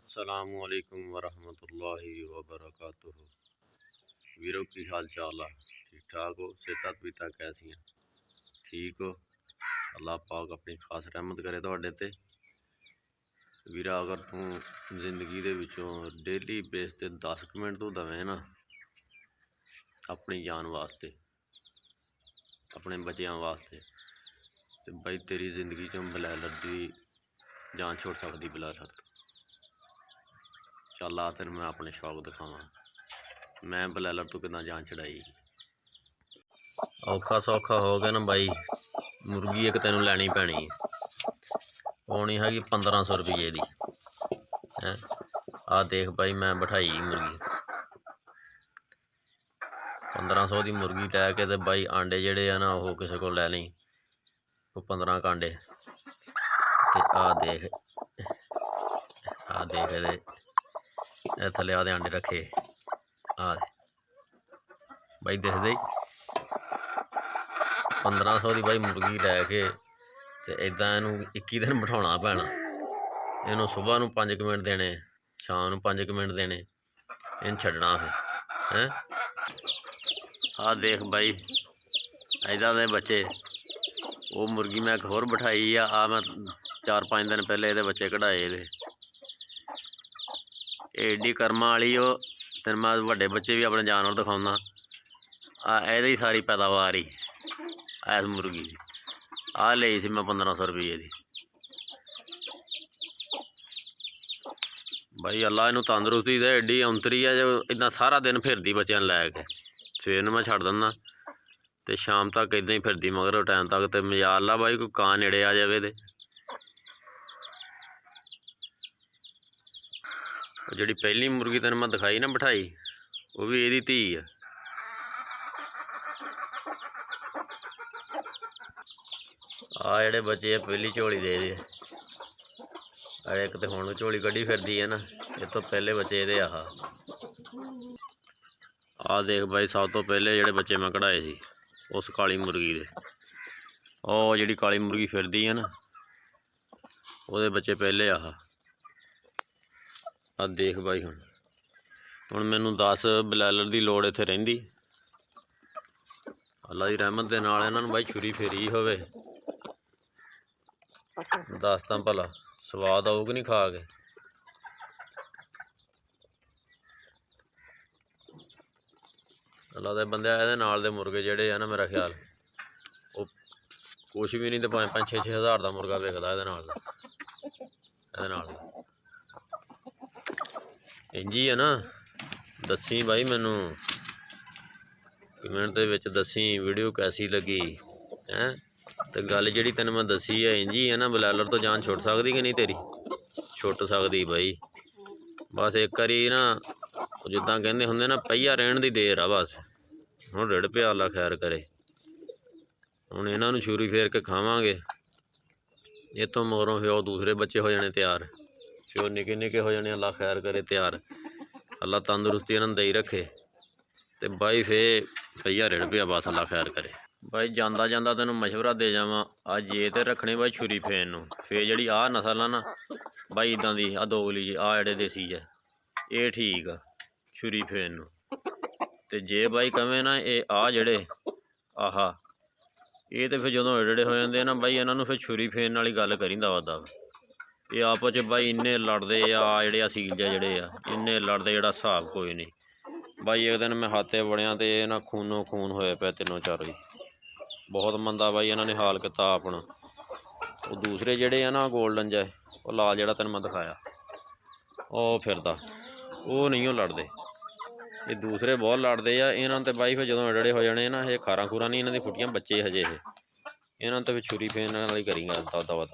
असलामुअलैकुम वरहमतुल्लाहि वबरकातुहू। वीरों की हाल चाल है? ठीक ठाक हो? सेहत पीता कैसी हैं? ठीक हो? अल्लाह पाक अपनी खास रहमत करे तुहाडे ते। वीरा अगर तू जिंदगी दे विचों डेली बेस ते 10 मिनट तू दवें ना अपनी जान वास्ते, अपने बच्चों वास्ते, तो बई तेरी जिंदगी चों बलैलत दी जान छुड़ सकती बिला शर्त। चल आ तेन मैं अपने शौक दिखावा, मैं बलैलर तो कितना जान छड़ाई। औखा सौखा हो गया ना बाई, मुर्गी एक तेन लैनी पैनी पौनी हैगी 1500 रुपये की है। आ देख भाई मैं बिठाई मुर्गी 1500 की मुर्गी लैके तो बाई आंडे जड़े है ना वो किसी को लै नहीं, वो 15 कांडे। आ देख ये थले आदे आंडे रखे आ भाई दिखदे 1500 की भाई मुर्गी लैके तो इदा इनू 21 दिन बिठाना पैना। इनू सुबह नू 5 मिनट देने, शाम नू 5 मिनट देने, इन छड्डना फिर हैं। आ देख भाई इदा दे बच्चे, वो मुर्गी मैं एक होर बिठाई आ मैं 4-5 दिन पहले ये बच्चे कढ़ाए। एडी कर्मा वाली हो, तेन मैं वड्डे बच्चे भी अपने जानवर दिखाऊना। ये सारी पैदावार ही इस मुर्गी की आ ली सी मैं 1500 रुपये की। भाई अल्लाह इनू तंदरुस्ती दे, एडी औंतरी है जो इदा सारा दिन फिरदी बच्चों लैके। सवेर नू मैं छड्ड दिंदा तो शाम तक इदा ही फिरदी मगर टाइम तक। तो मजाल ला भाई कोई कां नेड़े आ जाए तो जी पहली मुर्गी तेन मैं दिखाई ना बिठाई वो भी यही धी है। आ जेडे बच्चे पहली झोली दे एक तो हुण झोली कड्ढी फिरदी है ना, इस तो पहले बच्चे ये आ देख भाई सब तो पहले जेडे बच्चे मैं कढ़ाए सी उस काली मुर्गी दे, ओ जी काली मुर्गी फिरदी है ना वो बच्चे पहले आ देख भाई हुण मैनू 10 बलैलर की लोड़ इत्थे रहिंदी। अल्लाह की रहमत दे नाल इन्हां नूं भाई छुरी फेरी होवे, दस तां भला स्वाद आऊग नहीं खा के। अल्लाह दे बंदे इहदे नाल दे मुर्गे जेहड़े है ना मेरा ख्याल वो कुछ भी नहीं तो 5-6 हज़ार का मुर्गा विकदा इंजी है ना। दसी भाई मैनू कमेंट दे विच दसी वीडियो कैसी लगी हैं। तो गल जी तेन मैं दसी है इंजी है ना, बलैलर तो जान छुट सकती कि नहीं तेरी? छुट सकती भाई। बस एक बारी ना जिदा कहते होंगे ना पहिया रहन की देर आ बस। हुण रिड़ पिया अल्लाह खैर करे। हुण इन्हां नूं छुरी फेर के खावांगे, इतों मगरों फिर दूसरे बच्चे हो जाने तैयार, फिर निके निके हो जाने अल्लाह खैर करे तैयार। अल्लाह तंदुरुस्ती इन्हां नूं देई रखे तो भाई फिर पहिया रिड़ पिया बस अल्लाह खैर करे। भाई जांदा जांदा तेनों मशवरा दे जावां, अज ये तो रखने भाई छुरी फेन नूं। फिर जी आ नस्ल आ ना भाई इदां दी आ दोगली जी आ जेड़े देसी है ये ठीक आ छुरी फेन नूं। ते जे भाई कवें ना ये आ जेड़े आहा ये तो फिर जो एडे हो जाते ना भाई इन्हों फिर छुरी फेरन वाली गल करी दवा ये आपस च भाई इन्ने लड़ते आ जेड़े असील जेड़े आ इन्ने लड़ते जेड़ा हिसाब कोई नहीं। भाई एक दिन मैं हाथे बड़िया तो ये ना खूनों खून होए पे तीनों चारों ही। बहुत मंदा भाई इन्होंने हाल किया अपना। वो दूसरे जेड़े है ना गोल्डन जै वो लाल जेड़ा तेन मैं दिखाया वो फिरदा वो नहीं लड़ते, ये दूसरे बहुत लड़ते आ। इन्होंने तो भाई फिर जो एडे हो जाने ना ये खारा खूरा नहीं इन्हों दी फुटियां बच्चे हजे इन्होंने तो फिर छुरी फेरन वाली करी दवा